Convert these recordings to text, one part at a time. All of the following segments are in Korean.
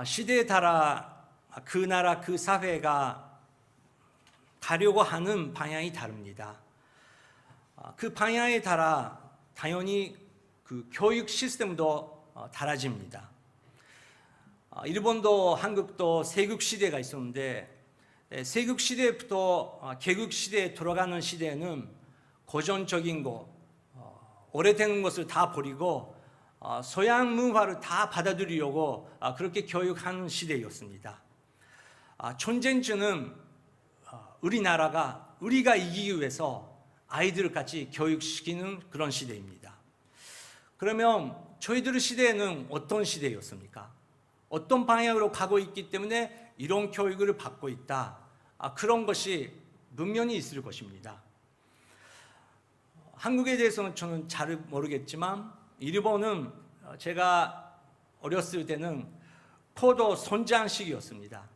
시대에 따라 그 나라 그 사회가 가려고 하는 방향이 다릅니다. 그 방향에 따라 당연히 그 교육 시스템도 달라집니다. 일본도 한국도 세국시대가 있었는데 세국시대부터 개국시대에 들어가는 시대에는 고전적인 거, 오래된 것을 다 버리고 서양 문화를 다 받아들이려고 그렇게 교육하는 시대였습니다. 전쟁주는 우리나라가 우리가 이기기 위해서 아이들을 같이 교육시키는 그런 시대입니다. 그러면 저희들의 시대에는 어떤 시대였습니까? 어떤 방향으로 가고 있기 때문에 이런 교육을 받고 있다. 그런 것이 분명히 있을 것입니다. 한국에 대해서는 저는 잘 모르겠지만 일본은 제가 어렸을 때는 포도 선장식이었습니다.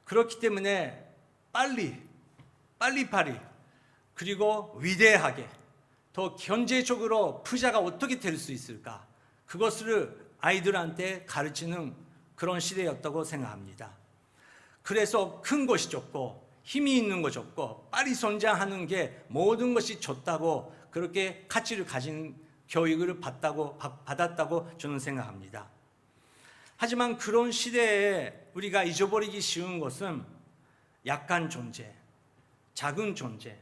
그렇기 때문에 빨리빨리 그리고 위대하게 더 경제적으로 부자가 어떻게 될 수 있을까? 그것을 아이들한테 가르치는 그런 시대였다고 생각합니다. 그래서 큰 것이 좋고 힘이 있는 거 좋고 빨리 성장하는 게 모든 것이 좋다고 그렇게 가치를 가진 교육을 받았다고 저는 생각합니다. 하지만 그런 시대에 우리가 잊어버리기 쉬운 것은 약한 존재, 작은 존재,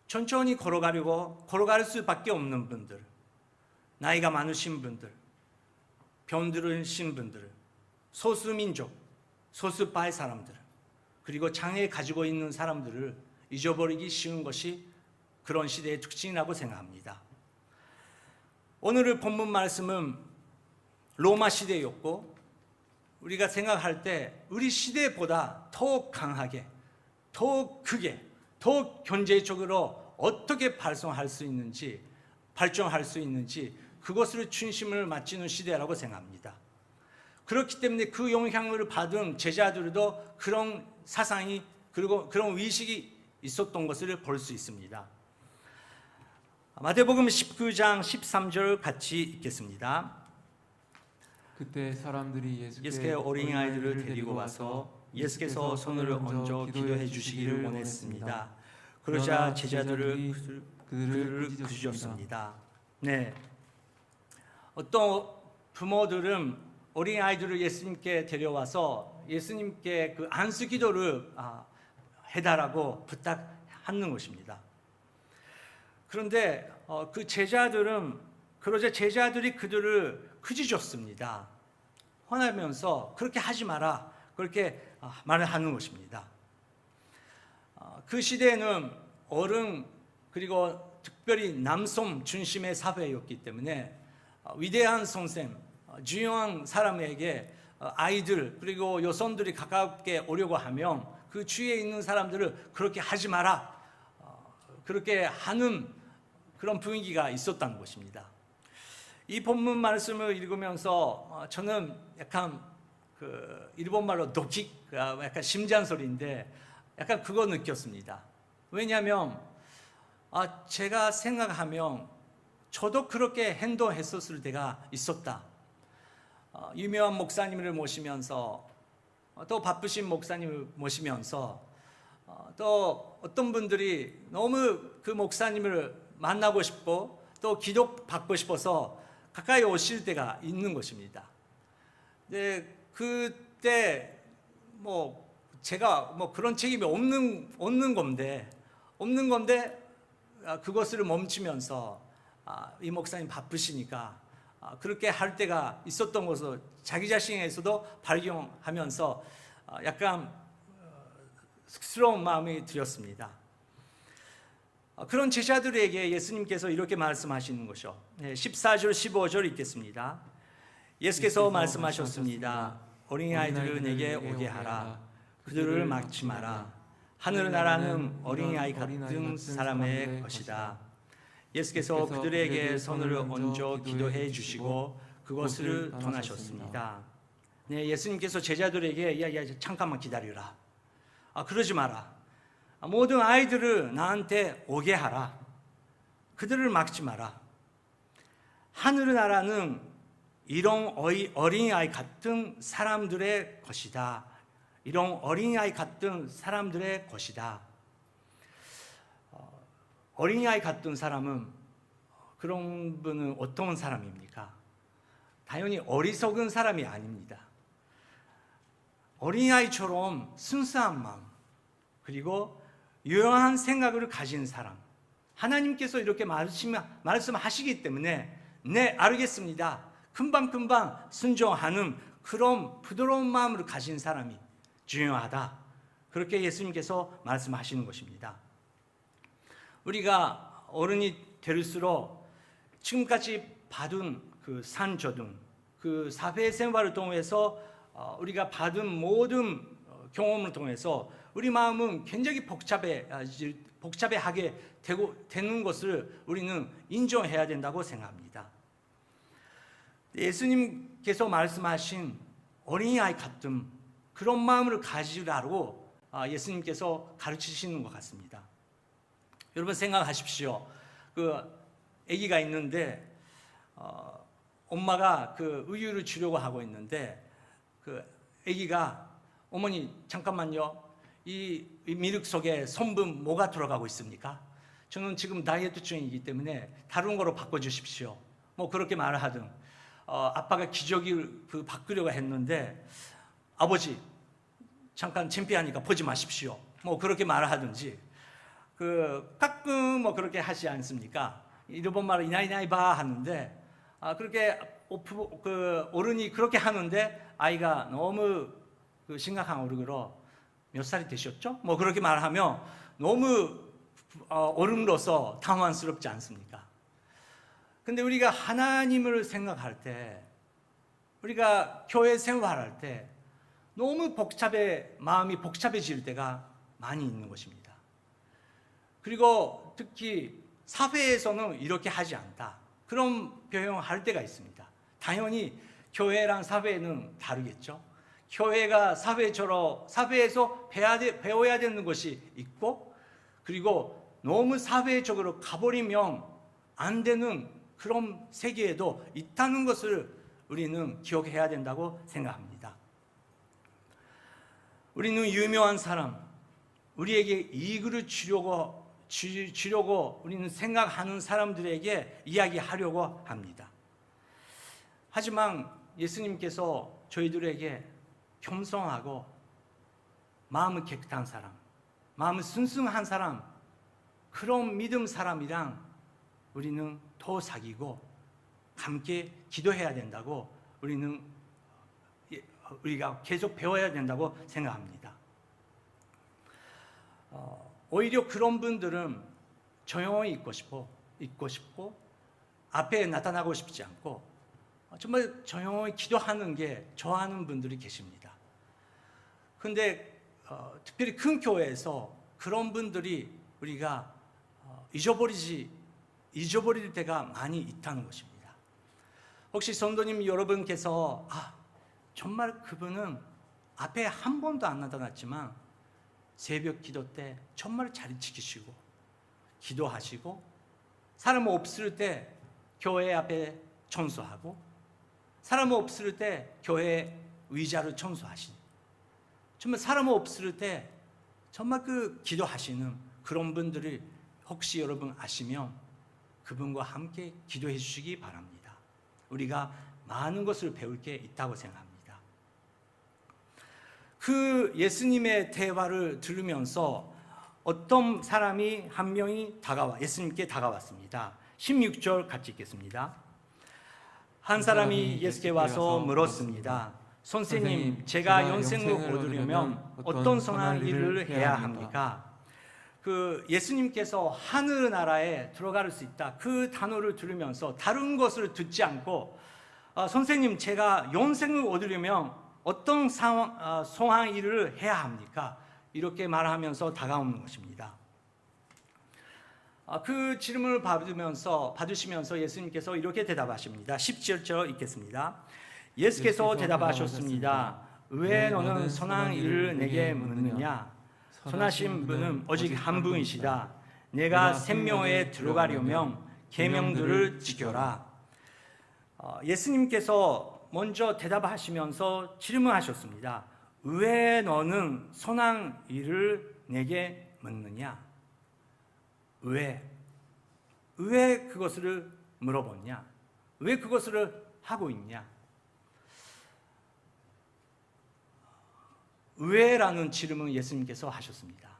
천천히 걸어갈 수밖에 없는 분들, 나이가 많으신 분들, 병들으신 분들, 소수민족, 소수파의 사람들, 그리고 장애 가지고 있는 사람들을 잊어버리기 쉬운 것이 그런 시대의 특징이라고 생각합니다. 오늘의 본문 말씀은 로마 시대였고 우리가 생각할 때 우리 시대보다 더 강하게, 더 크게, 더 경제적으로 어떻게 발전할 수 있는지 그것을 중심을 맞추는 시대라고 생각합니다. 그렇기 때문에 그 영향을 받은 제자들도 그런 사상이 그리고 그런 의식이 있었던 것을 볼 수 있습니다. 마태복음 19장 13절 같이 읽겠습니다. 그때 사람들이 예수께 어린아이들을 데리고 와서 예수께서 손을 얹어 기도해 주시기를 원했습니다. 그러자 제자들을 그들을 꾸짖었습니다. 네, 어떤 부모들은 어린아이들을 예수님께 데려와서 예수님께 그 안수 기도를 해달라고 부탁하는 것입니다. 그런데 그 제자들은 그러자 제자들이 그들을 꾸짖었습니다. 화나면서 그렇게 하지 마라 그렇게 말을 하는 것입니다. 그 시대에는 어른 그리고 특별히 남성 중심의 사회였기 때문에 위대한 선생, 중요한 사람에게 아이들 그리고 여성들이 가깝게 오려고 하면 그 주위에 있는 사람들을 그렇게 하지 마라 그렇게 하는 그런 분위기가 있었다는 것입니다. 이 본문 말씀을 읽으면서 저는 약간 그 일본말로 도킥, 약간 심장소리인데 약간 그거 느꼈습니다. 왜냐하면 제가 생각하면 저도 그렇게 행동했었을 때가 있었다. 유명한 목사님을 모시면서 또 바쁘신 목사님을 모시면서 또 어떤 분들이 너무 그 목사님을 만나고 싶고 또 기도 받고 싶어서 가까이 오실 때가 있는 것입니다. 근데 그때 제가 그런 책임이 없는 건데 그것을 멈추면서 이 목사님 바쁘시니까 그렇게 할 때가 있었던 것을 자기 자신에서도 발견하면서 약간 쑥스러운 마음이 들었습니다. 그런 제자들에게 예수님께서 이렇게 말씀하시는 것이죠. 14절 15절 읽겠습니다. 예수께서 말씀하셨습니다. 어린아이들을 내게 오게 하라. 그들을 막지 마라. 하늘나라는 어린아이 같은 사람의 것이다. 예수께서 그들에게 손을 얹어 기도해 주시고 그것을 떠나셨습니다. 네, 예수님께서 제자들에게 야, 잠깐만 기다려라. 그러지 마라. 모든 아이들을 나한테 오게 하라. 그들을 막지 마라. 하늘나라는 이런 어린아이 같은 사람들의 것이다. 이런 어린아이 같은 사람들의 것이다. 어린아이 같은 사람은 그런 분은 어떤 사람입니까? 당연히 어리석은 사람이 아닙니다. 어린아이처럼 순수한 마음, 그리고 유용한 생각을 가진 사람. 하나님께서 이렇게 말씀하시기 때문에 네, 알겠습니다. 금방금방 순종하는 그런 부드러운 마음을 가진 사람이 중요하다. 그렇게 예수님께서 말씀하시는 것입니다. 우리가 어른이 될수록 지금까지 받은 그 산조등, 그 사회 생활을 통해서 우리가 받은 모든 경험을 통해서 우리 마음은 굉장히 복잡하게 되는 것을 우리는 인정해야 된다고 생각합니다. 예수님께서 말씀하신 어린아이 같은 그런 마음을 가지라고 예수님께서 가르치시는 것 같습니다. 여러분 생각하십시오. 그 아기가 있는데 엄마가 그 우유를 주려고 하고 있는데 그 아기가 어머니 잠깐만요. 이 미륵 속에 성분 뭐가 들어가고 있습니까? 저는 지금 다이어트 중이기 때문에 다른 거로 바꿔주십시오. 뭐 그렇게 말을 하든 아빠가 기저귀를 바꾸려고 했는데 아버지 잠깐 창피하니까 보지 마십시오. 뭐 그렇게 말을 하든지 가끔 뭐 그렇게 하지 않습니까? 일본 말로 이나이나이 바 하는데 그렇게 어른이 그렇게 하는데 아이가 너무 심각한 얼굴로 몇 살이 되셨죠? 뭐 그렇게 말하면 너무 어른으로서 당황스럽지 않습니까? 근데 우리가 하나님을 생각할 때, 우리가 교회 생활할 때 너무 마음이 복잡해질 때가 많이 있는 것입니다. 그리고 특히 사회에서는 이렇게 하지 않다. 그런 표현을 때가 있습니다. 당연히 교회랑 사회는 다르겠죠. 교회가 사회에서 배워야 되는 것이 있고, 그리고 너무 사회적으로 가버리면 안 되는 그런 세계에도 있다는 것을 우리는 기억해야 된다고 생각합니다. 우리는 유명한 사람, 우리에게 이익을 주려고 우리는 생각하는 사람들에게 이야기하려고 합니다. 하지만 예수님께서 저희들에게 겸손하고 마음이 깨끗한 사람, 마음이 순수한 사람, 그런 믿음 사람이랑 우리는 더 사귀고 함께 기도해야 된다고 우리가 계속 배워야 된다고 생각합니다. 오히려 그런 분들은 조용히 있고 싶고 앞에 나타나고 싶지 않고 정말 조용히 기도하는 게 좋아하는 분들이 계십니다. 그런데 특별히 큰 교회에서 그런 분들이 우리가 잊어버릴 때가 많이 있다는 것입니다. 혹시 성도님 여러분께서 정말 그분은 앞에 한 번도 안 나타났지만 새벽 기도 때 정말 자리 지키시고 기도하시고 사람 없을 때 교회 앞에 청소하고 사람 없을 때 교회 의자를 청소하시는, 정말 사람 없을 때 정말 기도하시는 그런 분들을 혹시 여러분 아시면 그분과 함께 기도해 주시기 바랍니다. 우리가 많은 것을 배울 게 있다고 생각합니다. 그 예수님의 대화를 들으면서 어떤 사람이 한 명이 예수님께 다가왔습니다. 16절 같이 읽겠습니다. 한 사람이 예수께 와서 물었습니다. 선생님, 제가 영생을 얻으려면 어떤 선한 일을 해야 합니까? 예수님께서 하늘나라에 들어갈 수 있다, 그 단어를 들으면서 다른 것을 듣지 않고 선생님, 제가 영생을 얻으려면 어떤 선한 일을 해야 합니까? 이렇게 말하면서 다가오는 것입니다. 그 질문을 받으시면서 예수님께서 이렇게 대답하십니다. 17절 읽겠습니다. 예수께서 대답하셨습니다. 왜 너는 선한 일을 내게 묻느냐? 선하신 분은 오직 한 분이시다. 내가 생명에 들어가려면 계명들을 지켜라. 예수님께서 먼저 대답하시면서 질문하셨습니다. 왜 너는 선한 일을 내게 묻느냐? 왜 그것을 물어보냐? 왜 그것을 하고 있냐? 왜라는 질문을 예수님께서 하셨습니다.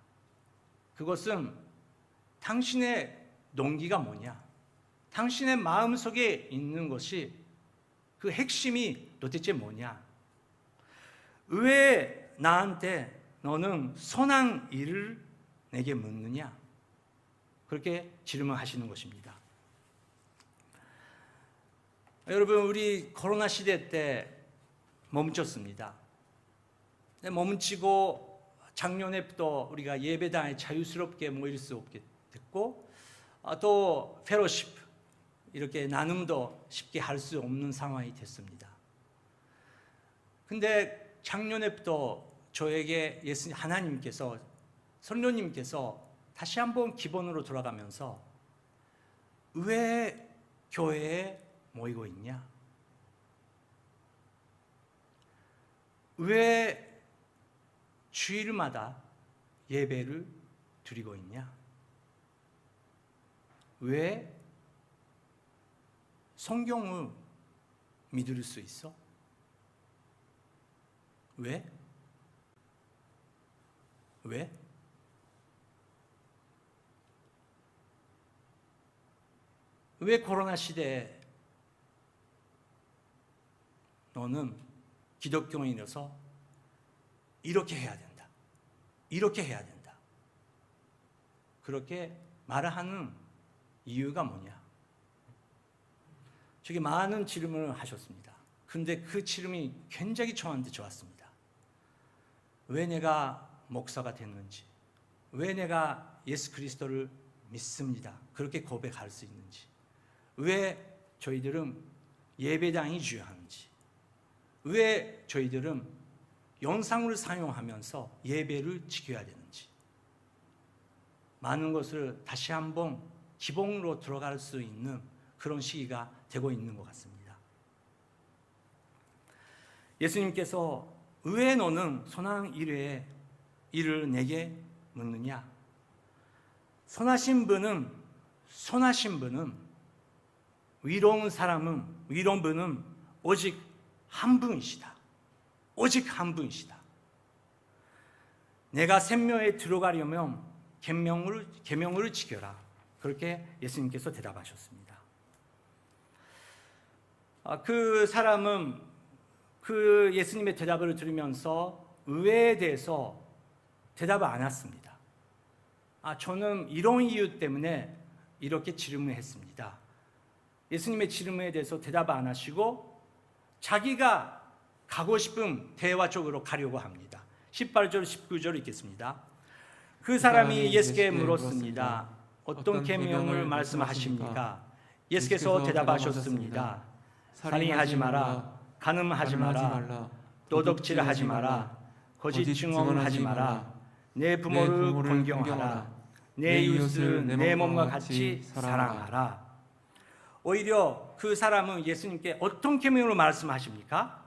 그것은 당신의 동기가 뭐냐? 당신의 마음속에 있는 것이 그 핵심이 도대체 뭐냐? 왜 나한테 너는 선한 일을 내게 묻느냐? 그렇게 질문하시는 것입니다. 여러분, 우리 코로나 시대 때 멈췄습니다. 멈추고 작년에부터 우리가 예배당에 자유스럽게 모일 수 없게 됐고, 또 페로십 이렇게 나눔도 쉽게 할 수 없는 상황이 됐습니다. 근데 작년에부터 저에게 하나님께서, 성령님께서 다시 한번 기본으로 돌아가면서 왜 교회에 모이고 있냐? 왜 주일마다 예배를 드리고 있냐? 왜 성경을 믿을 수 있어? 왜? 왜? 왜 코로나 시대에 너는 기독교인이라서 이렇게 해야 된다. 이렇게 해야 된다. 그렇게 말을 하는 이유가 뭐냐? 저게 많은 질문을 하셨습니다. 근데 그 질문이 굉장히 저한테 좋았습니다. 왜 내가 목사가 됐는지, 왜 내가 예수 그리스도를 믿습니다. 그렇게 고백할 수 있는지, 왜 저희들은 예배당이 중요한지, 왜 저희들은 영상을 사용하면서 예배를 지켜야 되는지, 많은 것을 다시 한번 기본으로 들어갈 수 있는 그런 시기가 되고 있는 것 같습니다. 예수님께서 왜 너는 선한 일을 내게 묻느냐? 선하신 분은 위로운 분은 오직 한 분이시다. 오직 한 분이시다. 내가 생명에 들어가려면 계명을 지켜라. 그렇게 예수님께서 대답하셨습니다. 그 사람은 그 예수님의 대답을 들으면서 의에 대해서 대답을 안 했습니다. 저는 이런 이유 때문에 이렇게 질문했습니다. 예수님의 질문에 대해서 대답 안 하시고 자기가 가고 싶은 대화 쪽으로 가려고 합니다. 18절, 19절 읽겠습니다. 그 사람이 예수께 물었습니다. 어떤 계명을 말씀하십니까? 예수께서 대답하셨습니다. 살인하지 마라, 간음하지 마라, 도둑질하지 마라, 거짓 증언하지 마라, 내 부모를 존경하라, 내 이웃을 내 몸과 같이 사랑하라. 오히려 그 사람은 예수님께 어떤 계명으로 말씀하십니까?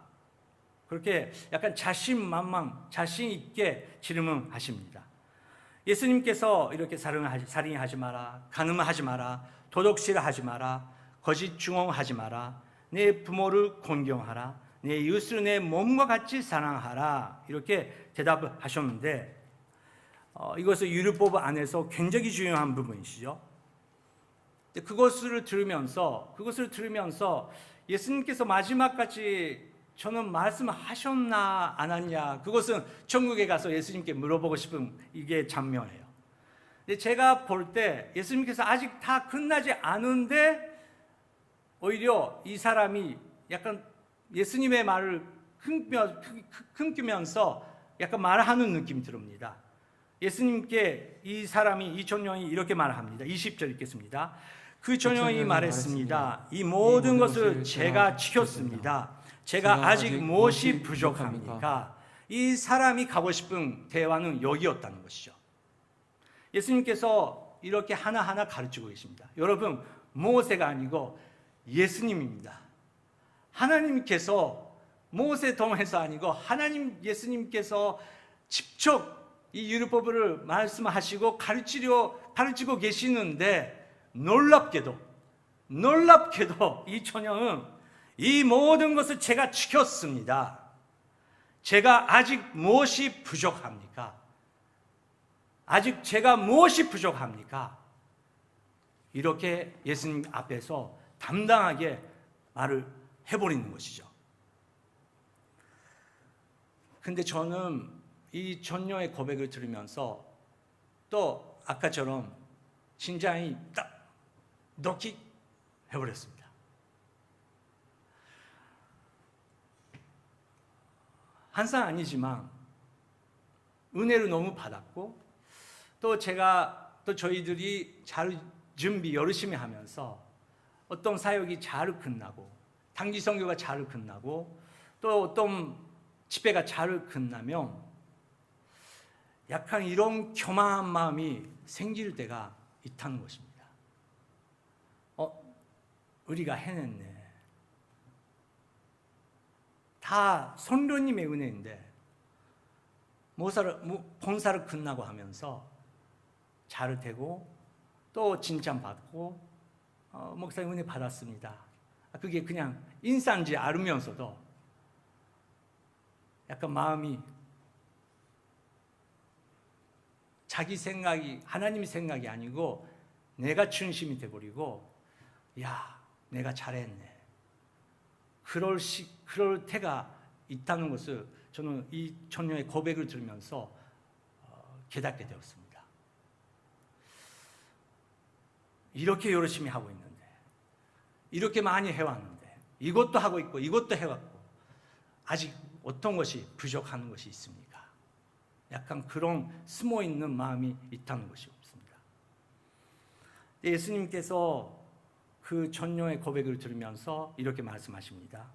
그렇게 약간 자신 있게 질문하십니다. 예수님께서 이렇게 살인하지 마라, 간음하지 마라, 도둑질하지 마라, 거짓 증언하지 마라, 내 부모를 존경하라, 내 이웃을 내 몸과 같이 사랑하라, 이렇게 대답하셨는데 이것은 율법 안에서 굉장히 중요한 부분이시죠. 그것을 들으면서 예수님께서 마지막까지 저는 말씀하셨나 안 하냐, 그것은 천국에 가서 예수님께 물어보고 싶은 이게 장면이에요. 근데 제가 볼 때 예수님께서 아직 다 끝나지 않은데 오히려 이 사람이 약간 예수님의 말을 끊기면서 약간 말하는 느낌이 듭니다. 예수님께 이 사람이, 이 청년이 이렇게 말합니다. 20절 읽겠습니다. 그 청년이 말했습니다. 이 모든 것을 제가 지켰습니다. 제가 아직 무엇이 부족합니까? 이 사람이 가고 싶은 대화는 여기였다는 것이죠. 예수님께서 이렇게 하나하나 가르치고 계십니다. 여러분, 모세가 아니고 예수님입니다. 하나님께서 모세 통해서 아니고 하나님 예수님께서 직접 이 율법을 말씀하시고 가르치고 계시는데 놀랍게도 이 처녀는 이 모든 것을 제가 지켰습니다. 제가 아직 무엇이 부족합니까? 아직 제가 무엇이 부족합니까? 이렇게 예수님 앞에서 담당하게 말을 해버리는 것이죠. 근데 저는 이 전녀의 고백을 들으면서 또 아까처럼 심장이 딱 넣기 해버렸습니다. 항상 아니지만 은혜를 너무 받았고 또 저희들이 잘 준비 열심히 하면서 어떤 사역이 잘 끝나고 단기 선교가 잘 끝나고 또 어떤 집회가 잘 끝나면 약간 이런 교만한 마음이 생길 때가 있다는 것입니다. 우리가 해냈네. 다 성도님의 은혜인데 봉사를 끝나고 하면서 잘 되고 또 칭찬받고 목사님 은혜 받았습니다. 그게 그냥 인사인지 알으면서도 약간 마음이 자기 생각이 하나님 생각이 아니고 내가 중심이 돼버리고 야 내가 잘했네. 그럴 때가 있다는 것을 저는 이 처녀의 고백을 들으면서 깨닫게 되었습니다. 이렇게 열심히 하고 있는데 이렇게 많이 해왔는데 이것도 하고 있고 이것도 해왔고 아직 어떤 것이 부족한 것이 있습니까? 약간 그런 숨어있는 마음이 있다는 것이 없습니다. 예수님께서 그 처녀의 고백을 들으면서 이렇게 말씀하십니다.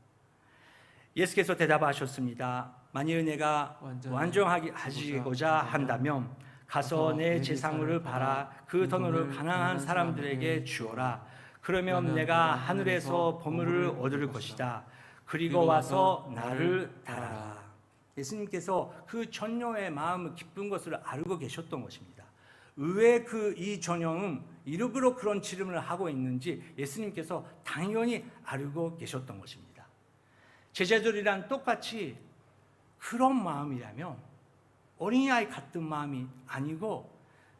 예수께서 대답하셨습니다. 만일 내가 완전하게 하시고자 한다면 가서 내 재산을 팔아 그 돈으로 가난한 사람들에게 주어라. 그러면 내가 하늘에서 보물을 얻을 것이다. 그리고 와서 나를 따라라. 예수님께서 그 처녀의 마음을 기쁜 것을 알고 계셨던 것입니다. 왜 이 처녀는 일부러 그런 질문을 하고 있는지 예수님께서 당연히 알고 계셨던 것입니다. 제자들이랑 똑같이 그런 마음이라면 어린아이 같은 마음이 아니고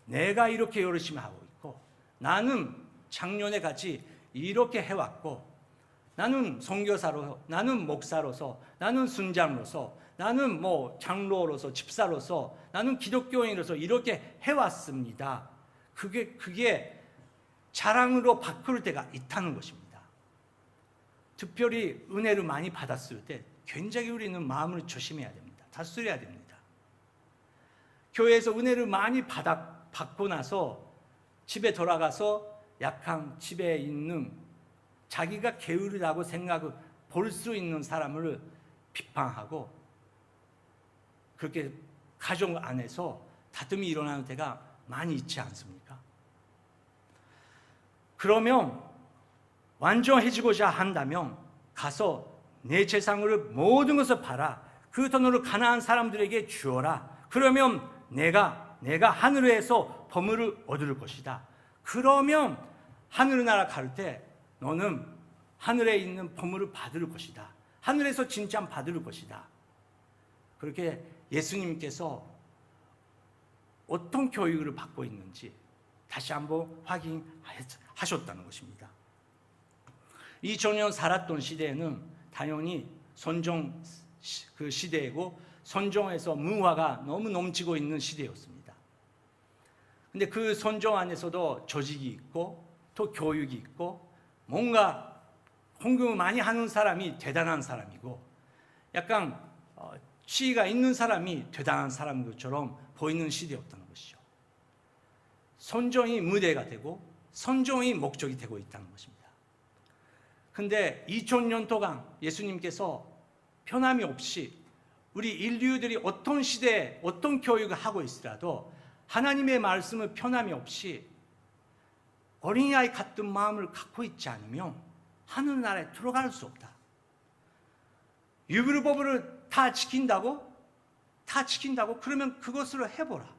내가 이렇게 열심히 하고 있고 나는 작년에 같이 이렇게 해왔고 나는 선교사로 나는 목사로서 나는 순장으로서 나는 장로로서 집사로서 나는 기독교인으로서 이렇게 해왔습니다. 그게 자랑으로 바꿀 때가 있다는 것입니다. 특별히 은혜를 많이 받았을 때 굉장히 우리는 마음을 조심해야 됩니다. 다스려야 됩니다. 교회에서 은혜를 많이 받고 나서 집에 돌아가서 약간 집에 있는 자기가 게으르다고 생각을 볼 수 있는 사람을 비판하고 그렇게 가정 안에서 다툼이 일어나는 때가 많이 있지 않습니까? 그러면 완전해지고자 한다면 가서 내 재산을 모든 것을 팔아 그 돈으로 가난한 사람들에게 주어라. 그러면 내가 하늘에서 보물을 얻을 것이다. 그러면 하늘나라 갈 때 너는 하늘에 있는 보물을 받을 것이다. 하늘에서 칭찬 받을 것이다. 그렇게 예수님께서 어떤 교육을 받고 있는지 다시 한번 확인하셨다는 것입니다. 이 전년 살았던 시대에는 당연히 선종 그 시대이고 선종에서 문화가 너무 넘치고 있는 시대였습니다. 근데 그 선종 안에서도 조직이 있고 또 교육이 있고 뭔가 헌금을 많이 하는 사람이 대단한 사람이고 약간 지위가 있는 사람이 대단한 사람인 것처럼 보이는 시대였다는 것이죠. 선종이 무대가 되고 선종이 목적이 되고 있다는 것입니다. 근데 2000년 동안 예수님께서 편함이 없이 우리 인류들이 어떤 시대에 어떤 교육을 하고 있으라도 하나님의 말씀을 편함이 없이 어린아이 같은 마음을 갖고 있지 않으면 하늘나라에 들어갈 수 없다. 유불법을 다 지킨다고? 다 지킨다고? 그러면 그것으로 해보라.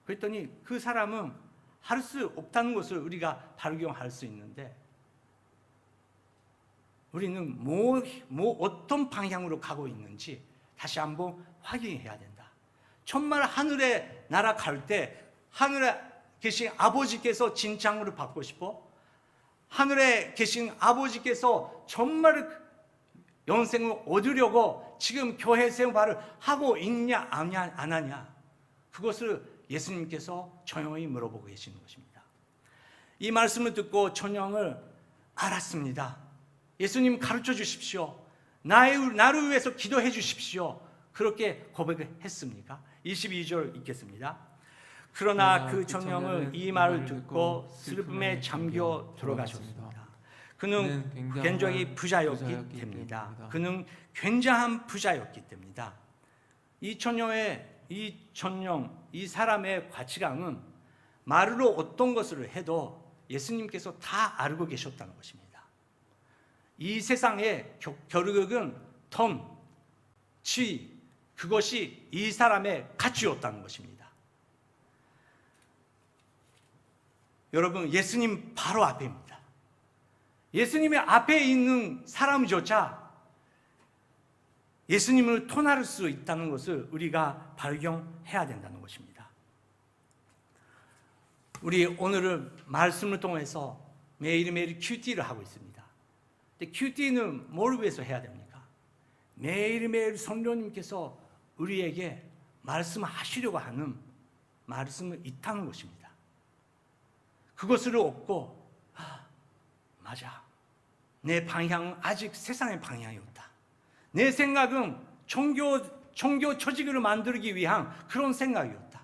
그랬더니 그 사람은 할 수 없다는 것을 우리가 발견할 수 있는데, 우리는 어떤 방향으로 가고 있는지 다시 한번 확인해야 된다. 정말 하늘의 나라 갈 때 하늘에 계신 아버지께서 진창으로 받고 싶어? 하늘에 계신 아버지께서 정말 영생을 얻으려고 지금 교회 생활을 하고 있냐 안 하냐, 그것을 예수님께서 조용히 물어보고 계시는 것입니다. 이 말씀을 듣고 천령을 알았습니다. 예수님 가르쳐 주십시오. 나를 위해서 기도해 주십시오. 그렇게 고백을 했습니까? 22절 읽겠습니다. 그러나 그 천령은 이 말을 듣고 슬픔에 잠겨 들어가셨습니다. 그는 굉장히 부자였기 때문이다. 그는 굉장한 부자였기 때문이다. 이 천령, 이 사람의 가치관은 말로 어떤 것을 해도 예수님께서 다 알고 계셨다는 것입니다. 이 세상의 결국은 돈, 지위, 그것이 이 사람의 가치였다는 것입니다. 여러분, 예수님 바로 앞에입니다. 예수님의 앞에 있는 사람조차 예수님을 토나를 수 있다는 것을 우리가 발견해야 된다는 것입니다. 우리 오늘은 말씀을 통해서 매일매일 큐티를 하고 있습니다. 근데 큐티는 뭘 위해서 해야 됩니까? 매일매일 성령님께서 우리에게 말씀하시려고 하는 말씀을 있다는 것입니다. 그것을 얻고 맞아, 내 방향은 아직 세상의 방향이었다. 내 생각은 종교 조직을 만들기 위한 그런 생각이었다.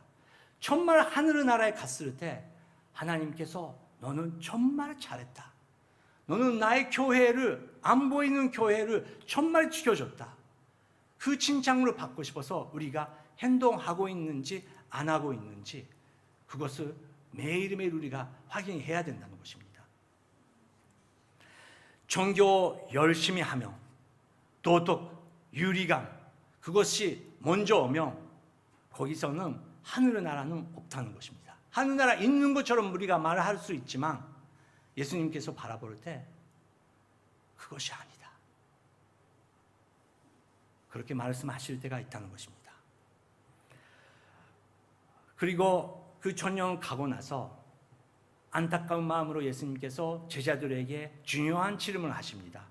정말 하늘 나라에 갔을 때 하나님께서 너는 정말 잘했다. 너는 나의 교회를, 안 보이는 교회를 정말 지켜줬다. 그 칭찬으로 받고 싶어서 우리가 행동하고 있는지 안 하고 있는지 그것을 매일매일 우리가 확인해야 된다는 것입니다. 종교 열심히 하며 도덕, 유리감, 그것이 먼저 오면 거기서는 하늘의 나라는 없다는 것입니다. 하늘나라 있는 것처럼 우리가 말을 할 수 있지만 예수님께서 바라볼 때 그것이 아니다. 그렇게 말씀하실 때가 있다는 것입니다. 그리고 그 천년 가고 나서 안타까운 마음으로 예수님께서 제자들에게 중요한 질문을 하십니다.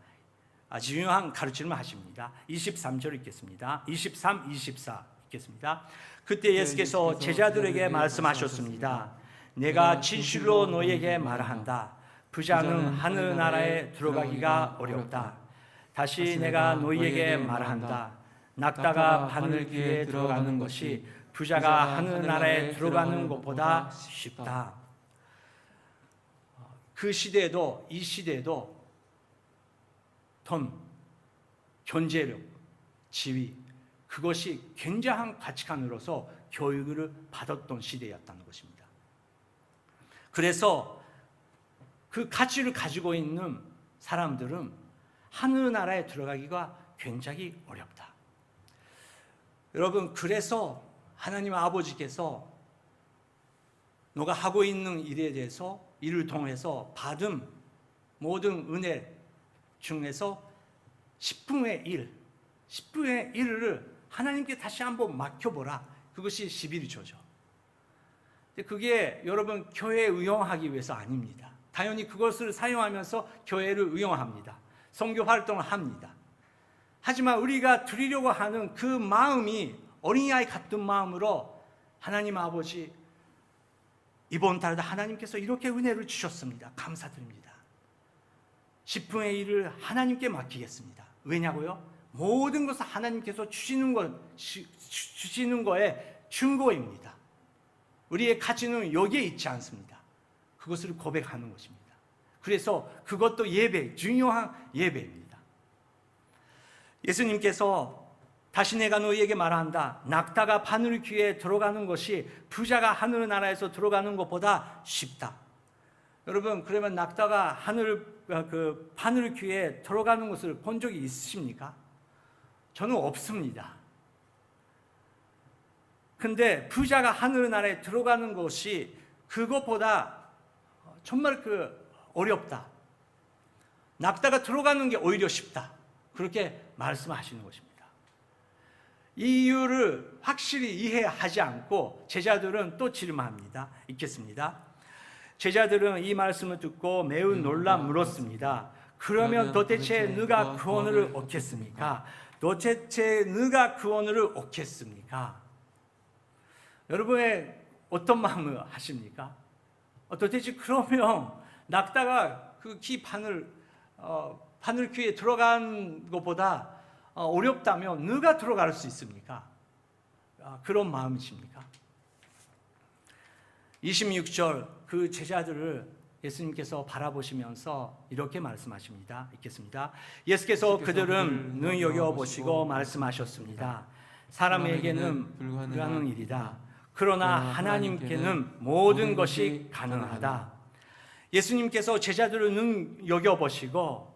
중요한 가르침을 하십니다. 23절 읽겠습니다. 23, 24 읽겠습니다. 그때 예수께서 제자들에게 말씀하셨습니다. 내가 진실로 너희에게 말한다. 부자는 하늘나라에 들어가기가 어렵다. 다시 내가 너희에게 말한다. 낙타가 바늘 귀에 들어가는 것이 부자가 하늘나라에 들어가는 것보다 쉽다. 그 시대에도, 이 시대에도 돈, 경제력, 지위, 그것이 굉장한 가치관으로서 교육을 받았던 시대였다는 것입니다. 그래서 그 가치를 가지고 있는 사람들은 하늘나라에 들어가기가 굉장히 어렵다. 여러분, 그래서 하나님 아버지께서 너가 하고 있는 일에 대해서 이를 통해서 받은 모든 은혜 중에서 10분의 1을 하나님께 다시 한번 맡겨보라. 그것이 11조죠. 근데 그게 여러분 교회에 의용하기 위해서 아닙니다. 당연히 그것을 사용하면서 교회를 의용합니다. 선교 활동을 합니다. 하지만 우리가 드리려고 하는 그 마음이 어린아이 같은 마음으로 하나님 아버지, 이번 달에도 하나님께서 이렇게 은혜를 주셨습니다. 감사드립니다. 10분의 1을 하나님께 맡기겠습니다. 왜냐고요? 모든 것을 하나님께서 주시는 거에 증거입니다. 우리의 가치는 여기에 있지 않습니다. 그것을 고백하는 것입니다. 그래서 그것도 예배, 중요한 예배입니다. 예수님께서 다시 내가 너희에게 말한다. 낙타가 바늘 귀에 들어가는 것이 부자가 하늘나라에서 들어가는 것보다 쉽다. 여러분, 그러면 낙타가 바늘 귀에 들어가는 것을 본 적이 있으십니까? 저는 없습니다. 근데 부자가 하늘나라에 들어가는 것이 그것보다 정말 어렵다. 낙타가 들어가는 게 오히려 쉽다. 그렇게 말씀하시는 것입니다. 이 이유를 확실히 이해하지 않고 제자들은 또 질문합니다. 읽겠습니다. 제자들은 이 말씀을 듣고 매우 놀라 물었습니다. 그러면 도대체 누가 구원을 얻겠습니까? 도대체 누가 구원을 얻겠습니까? 여러분의 어떤 마음을 하십니까? 도대체 그러면 낙타가 그 키 바늘 귀에 들어간 것보다 어렵다면 누가 들어갈 수 있습니까? 그런 마음이십니까? 26절 그 제자들을 예수님께서 바라보시면서 이렇게 말씀하십니다. 읽겠습니다. 예수께서 그들은 눈여겨보시고 말씀하셨습니다. 사람에게는 불가능한 일이다. 그러나 하나님께는 모든 것이 가능하다. 예수님께서 제자들을 눈여겨보시고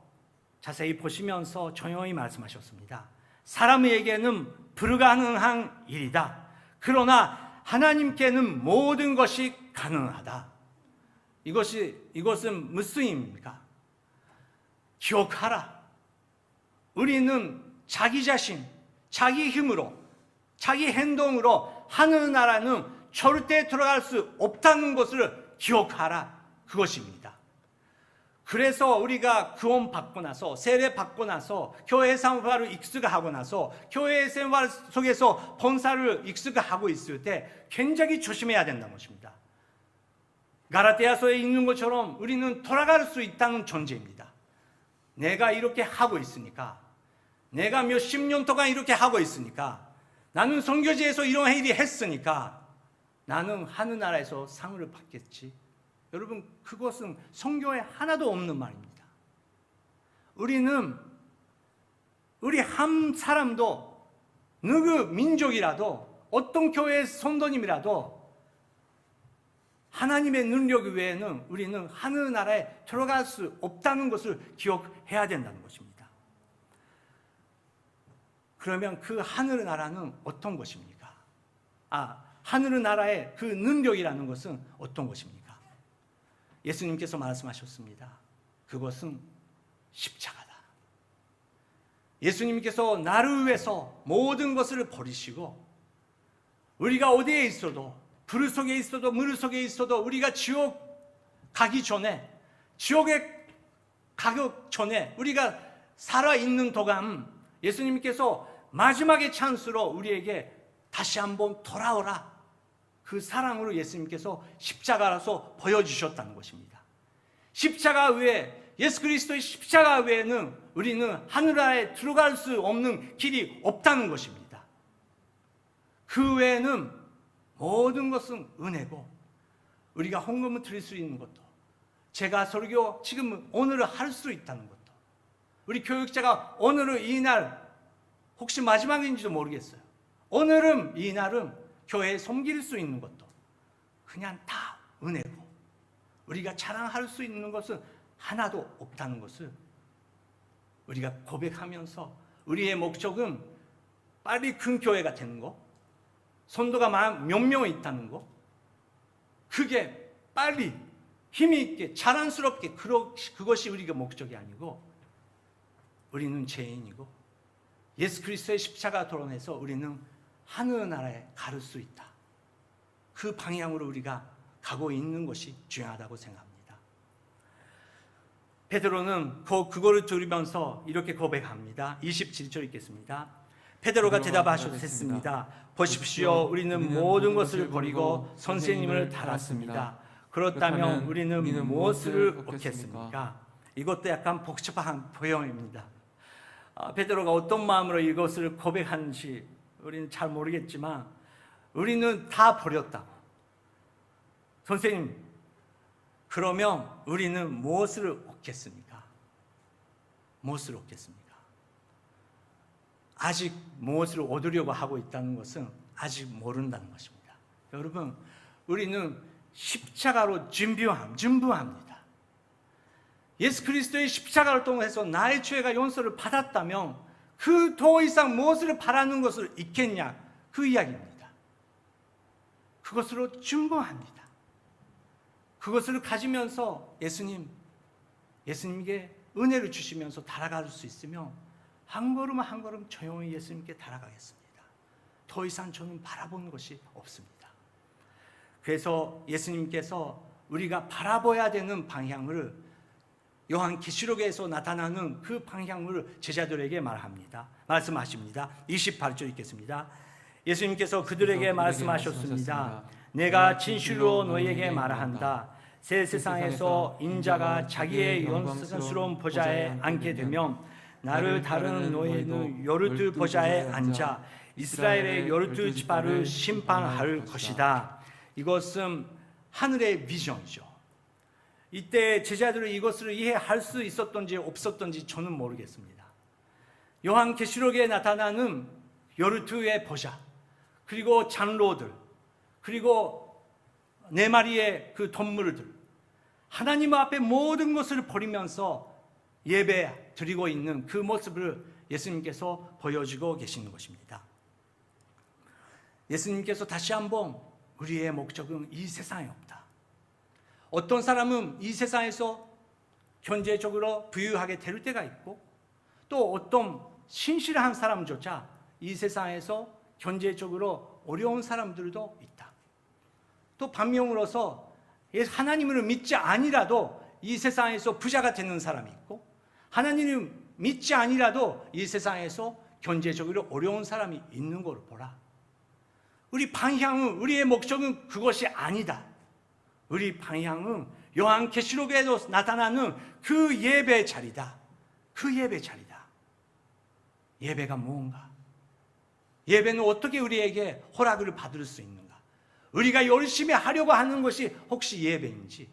자세히 보시면서 조용히 말씀하셨습니다. 사람에게는 불가능한 일이다. 그러나 하나님께는 모든 것이 가능하다. 이것은 무슨 의미입니까? 기억하라. 우리는 자기 자신, 자기 힘으로, 자기 행동으로 하늘나라는 절대 들어갈 수 없다는 것을 기억하라. 그것입니다. 그래서 우리가 구원 받고 나서, 세례 받고 나서, 교회 생활을 익숙하고 나서, 교회 생활 속에서 본사를 익숙하고 있을 때 굉장히 조심해야 된다는 것입니다. 가라디아서에 있는 것처럼 우리는 돌아갈 수 있다는 존재입니다. 내가 이렇게 하고 있으니까, 내가 몇십 년 동안 이렇게 하고 있으니까, 나는 선교지에서 이런 일이 했으니까 나는 하늘나라에서 상을 받겠지. 여러분, 그것은 성경에 하나도 없는 말입니다. 우리 한 사람도, 누구 민족이라도, 어떤 교회의 성도님이라도 하나님의 능력 외에는 우리는 하늘나라에 들어갈 수 없다는 것을 기억해야 된다는 것입니다. 그러면 그 하늘나라는 어떤 것입니까? 하늘나라의 그 능력이라는 것은 어떤 것입니까? 예수님께서 말씀하셨습니다. 그것은 십자가다. 예수님께서 나를 위해서 모든 것을 버리시고, 우리가 어디에 있어도, 불 속에 있어도 물 속에 있어도, 우리가 지옥 가기 전에, 지옥에 가기 전에 우리가 살아있는 동안 예수님께서 마지막의 찬스로 우리에게 다시 한번 돌아오라. 그 사랑으로 예수님께서 십자가라서 보여주셨다는 것입니다. 십자가 외에, 예수 그리스도의 십자가 외에는 우리는 하늘나라에 들어갈 수 없는 길이 없다는 것입니다. 그 외에는 모든 것은 은혜고, 우리가 헌금을 드릴 수 있는 것도, 제가 설교 지금 오늘을 할 수 있다는 것도, 우리 교육자가 오늘은 이날, 혹시 마지막인지도 모르겠어요. 오늘은 이날은 교회에 섬길 수 있는 것도 그냥 다 은혜고, 우리가 자랑할 수 있는 것은 하나도 없다는 것을 우리가 고백하면서, 우리의 목적은 빨리 큰 교회가 되는 거, 성도가 몇 명 있다는 거, 그게 빨리 힘이 있게 자랑스럽게 그것이 우리가 목적이 아니고, 우리는 죄인이고 예수 그리스도의 십자가 도론해서 우리는 하늘나라에 갈 수 있다. 그 방향으로 우리가 가고 있는 것이 중요하다고 생각합니다. 베드로는 그거를 들으면서 이렇게 고백합니다. 27절 읽겠습니다. 베드로가 대답하셨습니다. 보십시오, 우리는 모든 것을 버리고 선생님을 따랐습니다. 그렇다면 우리는 무엇을 얻겠습니까? 이것도 약간 복잡한 표현입니다. 베드로가 어떤 마음으로 이것을 고백하는지 우리는 잘 모르겠지만, 우리는 다 버렸다고. 선생님, 그러면 우리는 무엇을 얻겠습니까? 무엇을 얻겠습니까? 아직 무엇을 얻으려고 하고 있다는 것은 아직 모른다는 것입니다. 여러분, 우리는 십자가로 준비합니다. 예수 그리스도의 십자가를 통해서 나의 죄가 용서를 받았다면 그 더 이상 무엇을 바라는 것을 있겠냐, 그 이야기입니다. 그것으로 충분합니다. 그것을 가지면서 예수님께 은혜를 주시면서 달아갈 수 있으면 한 걸음 한 걸음 조용히 예수님께 달아가겠습니다. 더 이상 저는 바라보는 것이 없습니다. 그래서 예수님께서 우리가 바라봐야 되는 방향을 요한계시록에서 나타나는 그 방향을 제자들에게 말씀하십니다. 28절 읽겠습니다. 예수님께서 그들에게 말씀하셨습니다. 내가 진실로 너희에게 말한다. 새 세상에서 인자가 자기의 영광스러운 보좌에 앉게 되면 나를 다른 너희는 요르트 보좌에 앉아 이스라엘의 요르트 지파를 심판할 것이다. 이것은 하늘의 비전이죠. 이때 제자들은 이것을 이해할 수 있었던지 없었던지 저는 모르겠습니다. 요한계시록에 나타나는 요르트의 보좌, 그리고 장로들, 그리고 네 마리의 그 동물들, 하나님 앞에 모든 것을 버리면서 예배 드리고 있는 그 모습을 예수님께서 보여주고 계시는 것입니다. 예수님께서 다시 한번 우리의 목적은 이 세상에 없다. 어떤 사람은 이 세상에서 경제적으로 부유하게 될 때가 있고, 또 어떤 신실한 사람조차 이 세상에서 경제적으로 어려운 사람들도 있다. 또 반면으로서 하나님을 믿지 아니라도 이 세상에서 부자가 되는 사람이 있고, 하나님을 믿지 아니라도 이 세상에서 경제적으로 어려운 사람이 있는 걸 보라. 우리 방향은, 우리의 목적은 그것이 아니다. 우리 방향은 요한계시록에도 나타나는 그 예배 자리다. 그 예배 자리다. 예배가 무엇인가? 예배는 어떻게 우리에게 허락을 받을 수 있는가? 우리가 열심히 하려고 하는 것이 혹시 예배인지,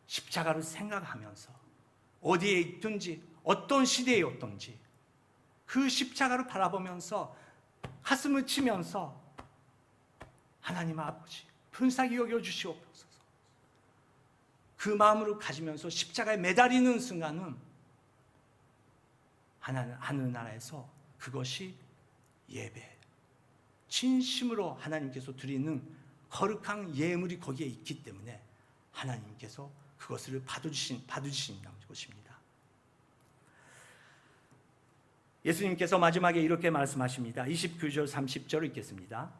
십자가를 생각하면서 어디에 있든지 어떤 시대에 있든지 그 십자가를 바라보면서 가슴을 치면서 하나님 아버지 분사히 여겨주시옵소서, 그 마음으로 가지면서 십자가에 매달리는 순간은 하늘나라에서 그것이 예배, 진심으로 하나님께서 드리는 거룩한 예물이 거기에 있기 때문에 하나님께서 그것을 받으신다는 것입니다. 예수님께서 마지막에 이렇게 말씀하십니다. 29절 30절 읽겠습니다.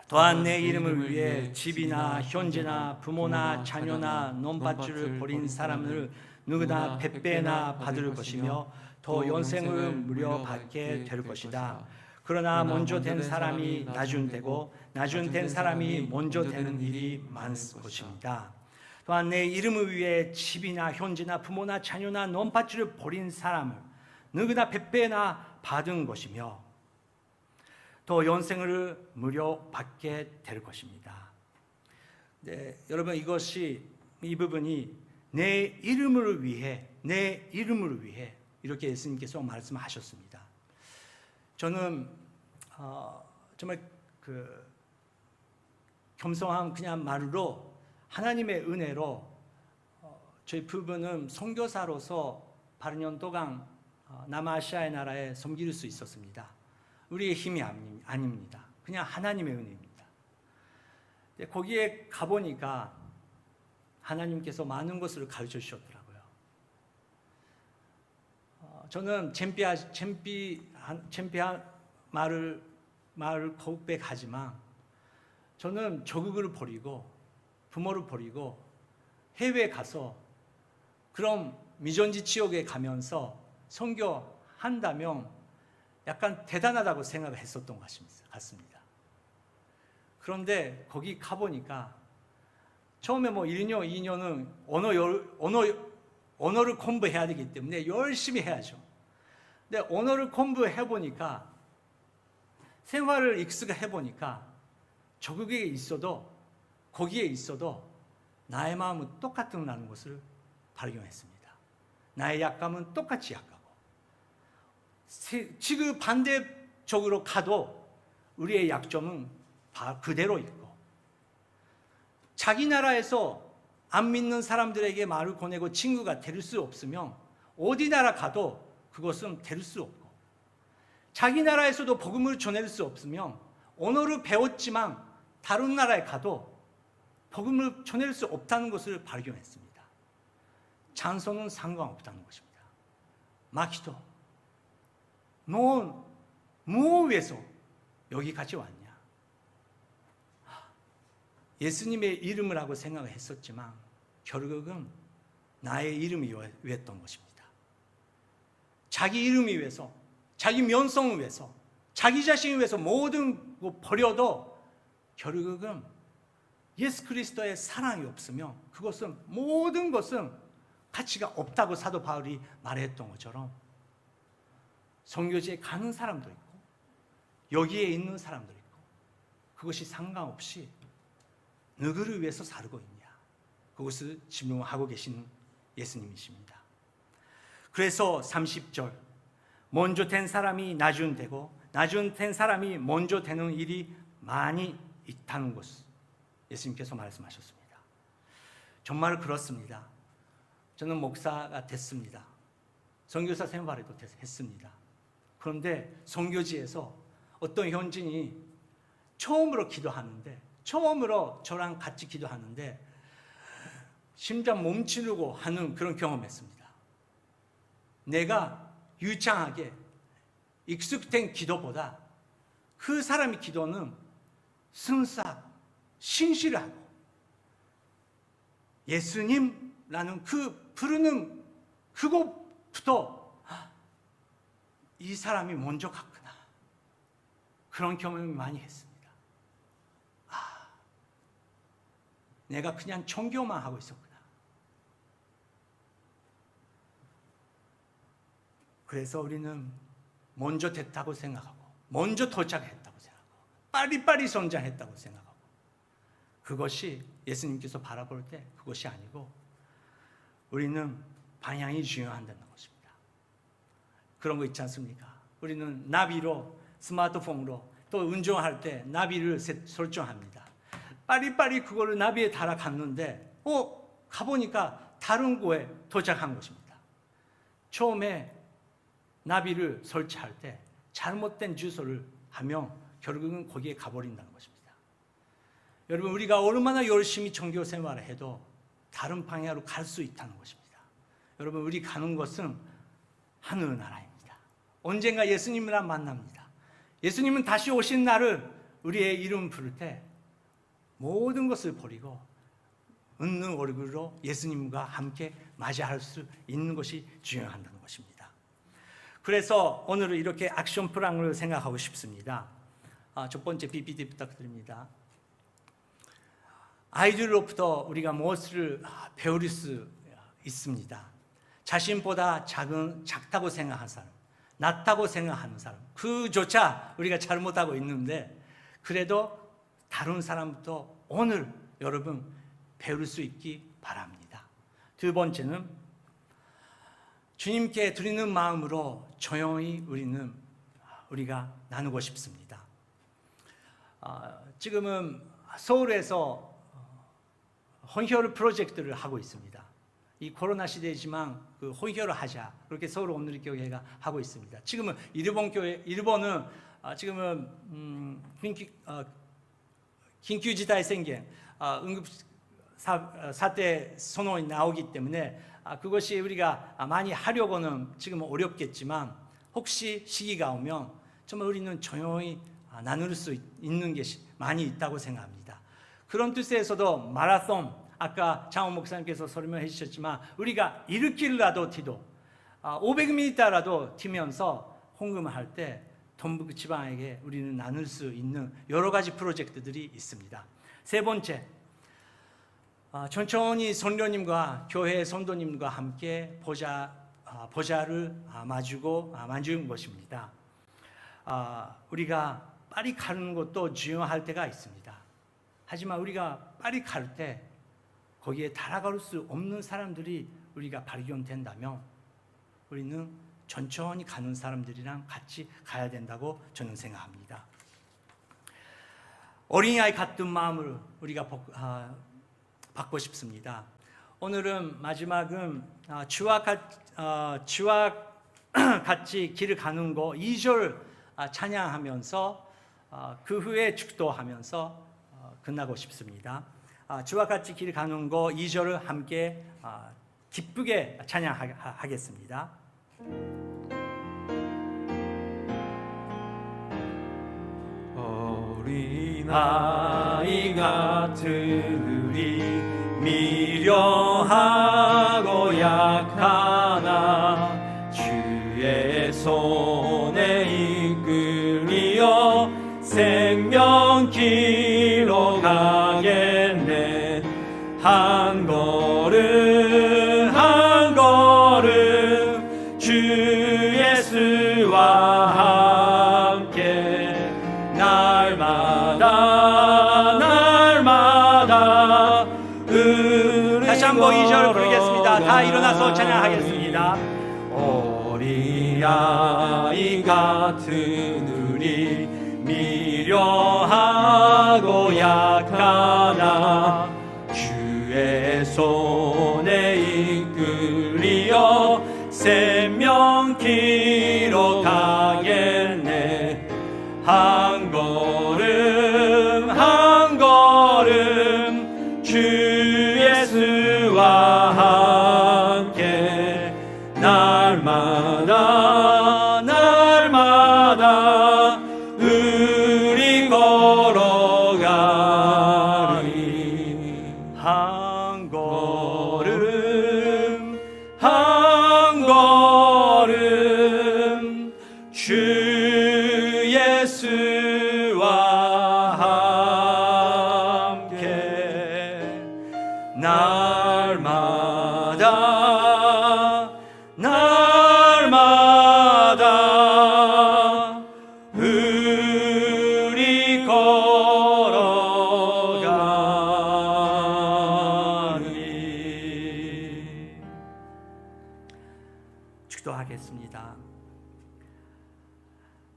또한 내 이름을 위해 집이나 현재나 부모나 자녀나 논밭을 버린 사람을 누구나 100배나 받을 것이며 더 영생을 무려 받게 될 것이다. 그러나 먼저 된 사람이 나중 되고 나중 된 사람이 먼저 되는 일이 많을 것입니다. 또한 내 이름을 위해 집이나 현재나 부모나 자녀나 논밭을 버린 사람을 누구나 100배나 받은 것이며 또 영생을 무료 받게 될 것입니다. 네, 여러분, 이 부분이 내 이름을 위해 이렇게 예수님께서 말씀하셨습니다. 저는 정말 겸손한 그냥 말로 하나님의 은혜로 저희 부부는 선교사로서 8년 동안 남아시아의 나라에 섬길 수 있었습니다. 우리의 힘이 아닙니다. 그냥 하나님의 은혜입니다. 거기에 가보니까 하나님께서 많은 것을 가르쳐 주셨더라고요. 저는 챔피한 말을 고백하지만 저는 조국을 버리고 부모를 버리고 해외에 가서 그런 미전지 지역에 가면서 선교한다면 약간 대단하다고 생각을 했었던 것 같습니다. 그런데 거기 가보니까 처음에 1년, 2년은 언어를 공부해야 되기 때문에 열심히 해야죠. 근데 언어를 공부해보니까 생활을 익숙해보니까 조국에 있어도 거기에 있어도 나의 마음은 똑같다는 것을 발견했습니다. 나의 약감은 똑같이 약하고 지금 반대쪽으로 가도 우리의 약점은 그대로 있고, 자기 나라에서 안 믿는 사람들에게 말을 권하고 친구가 될 수 없으면 어디 나라 가도 그것은 될 수 없고, 자기 나라에서도 복음을 전할 수 없으면 언어를 배웠지만 다른 나라에 가도 복음을 전할 수 없다는 것을 발견했습니다. 장소는 상관없다는 것입니다. 마키토, 너 무엇 위해서 여기까지 왔냐? 예수님의 이름을 하고 생각을 했었지만 결국은 나의 이름이 위했던 것입니다. 자기 이름이 위해서, 자기 면성을 위해서, 자기 자신을 위해서 모든 거 버려도 결국은 예수 그리스도의 사랑이 없으면 그것은 모든 것은 가치가 없다고 사도 바울이 말했던 것처럼 선교지에 가는 사람도 있고 여기에 있는 사람도 있고 그것이 상관없이 누구를 위해서 살고 있냐, 그것을 질문하고 계시는 예수님이십니다. 그래서 30절, 먼저 된 사람이 나중 되고 나중 된 사람이 먼저 되는 일이 많이 있다는 것을 예수님께서 말씀하셨습니다. 정말 그렇습니다. 저는 목사가 됐습니다. 선교사 생활도 했습니다. 그런데 선교지에서 어떤 현진이 처음으로 기도하는데, 처음으로 저랑 같이 기도하는데 심장 멈추려고 하는 그런 경험했습니다. 내가 유창하게 익숙된 기도보다 그 사람의 기도는 순수하고 신실하고 예수님라는 그 부르는 그것부터 이 사람이 먼저 갔구나, 그런 경험을 많이 했습니다. 내가 그냥 청교만 하고 있었구나. 그래서 우리는 먼저 됐다고 생각하고 먼저 도착했다고 생각하고 빠리빠리 성장했다고 생각하고, 그것이 예수님께서 바라볼 때 그것이 아니고 우리는 방향이 중요하다는 것입니다. 그런 거 있지 않습니까? 우리는 나비로, 스마트폰으로 또 운전할 때 나비를 설정합니다. 빠리빠리 그거를 나비에 달아갔는데 가보니까 다른 곳에 도착한 것입니다. 처음에 나비를 설치할 때 잘못된 주소를 하면 결국은 거기에 가버린다는 것입니다. 여러분, 우리가 얼마나 열심히 종교 생활을 해도 다른 방향으로 갈 수 있다는 것입니다. 여러분, 우리 가는 것은 하늘나라입니다. 언젠가 예수님이랑 만납니다. 예수님은 다시 오신 날을 우리의 이름 부를 때 모든 것을 버리고 웃는 얼굴로 예수님과 함께 맞이할 수 있는 것이 중요하다는 것입니다. 그래서 오늘은 이렇게 액션 플랜을 생각하고 싶습니다. 첫 번째 PPT 부탁드립니다. 아이들로부터 우리가 무엇을 배울 수 있습니다. 자신보다 작다고 생각하는 사람, 낮다고 생각하는 사람, 그조차 우리가 잘못하고 있는데 그래도 다른 사람부터 오늘 여러분 배울 수 있기 바랍니다. 두 번째는 주님께 드리는 마음으로 조용히 우리가 나누고 싶습니다. 지금은 서울에서 혼혈 프로젝트를 하고 있습니다. 이 코로나 시대이지만 그 혼혈을 하자, 그렇게 서울 온누리교회가 하고 있습니다. 지금은 일본은 지금은 긴急事態宣言, 응급 사태 선언이 나오기 때문에 그것이 우리가 많이 하려고는 지금은 어렵겠지만 혹시 시기가 오면 정말 우리는 조용히 나눌 수 있는 게 많이 있다고 생각합니다. 그런 뜻에서도 마라톤, 아까 장원 목사님께서 설명해 주셨지만 우리가 1km라도 뛰도 500m라도 뛰면서 헌금을 할 때 동북 지방에게 우리는 나눌 수 있는 여러 가지 프로젝트들이 있습니다. 세 번째, 천천히 선교님과 교회 성도님과 함께 보좌를 만지는 것입니다. 우리가 빨리 가는 것도 중요할 때가 있습니다. 하지만 우리가 빨리 갈 때 거기에 달아갈 수 없는 사람들이 우리가 발견된다면 우리는 천천히 가는 사람들이랑 같이 가야 된다고 저는 생각합니다. 어린아이 같은 마음을 우리가 받고 싶습니다. 오늘은 마지막은 주와 같이 길을 가는 거 2절 찬양하면서 그 후에 축도하면서 끝나고 싶습니다. 주와 같이 길 가는 거 2절을 함께 기쁘게 찬양하겠습니다. 어린아이 같은 우리 미련하고 약하나 주의 손에 이끌리어 생명길로 가겠네. 한 걸음 한 걸음 주 예수와 함께 날마다 다시 한번 2절 부르겠습니다. 다 일어나서 찬양하겠습니다. 어린아이 같은 우리 미련하고 약하나 주의 손에 이끌리어 생명길로 가겠네. 한 걸음 한 걸음 주 예수와 함께 날마다 우리 걸어가리. 한 걸음 한 걸음 주 예수와 함께 날마다 우리 걸어가리. 축도하겠습니다.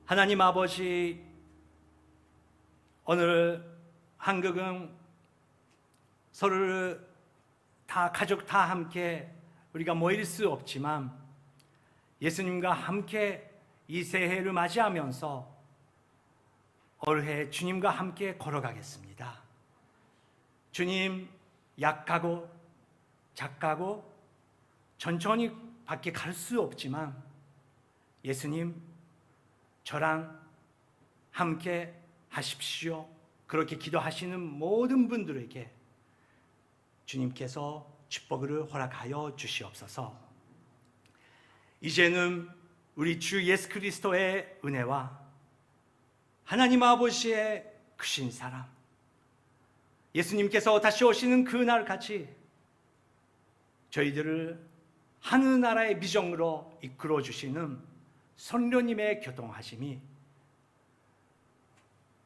하나님 아버지, 오늘 한국은 서로를 다 가족 다 함께 우리가 모일 수 없지만 예수님과 함께 이 새해를 맞이하면서 올해 주님과 함께 걸어가겠습니다. 주님, 약하고 작가고 천천히 밖에 갈 수 없지만 예수님, 저랑 함께 하십시오. 그렇게 기도하시는 모든 분들에게 주님께서 축복을 허락하여 주시옵소서. 이제는 우리 주 예수 그리스도의 은혜와 하나님 아버지의 크신 사랑, 예수님께서 다시 오시는 그날까지 저희들을 하늘나라의 미정으로 이끌어 주시는 성령님의 교통하심이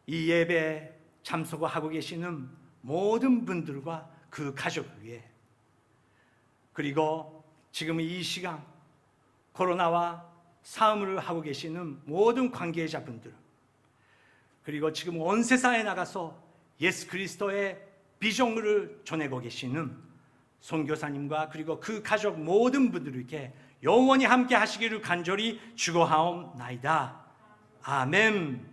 이 예배에 참석하고 계시는 모든 분들과 그 가족 위에, 그리고 지금 이 시간 코로나와 싸움을 하고 계시는 모든 관계자분들, 그리고 지금 온 세상에 나가서 예수 그리스도의 비전을 전하고 계시는 선교사님과 그리고 그 가족 모든 분들에게 영원히 함께 하시기를 간절히 축원하옵나이다. 아멘.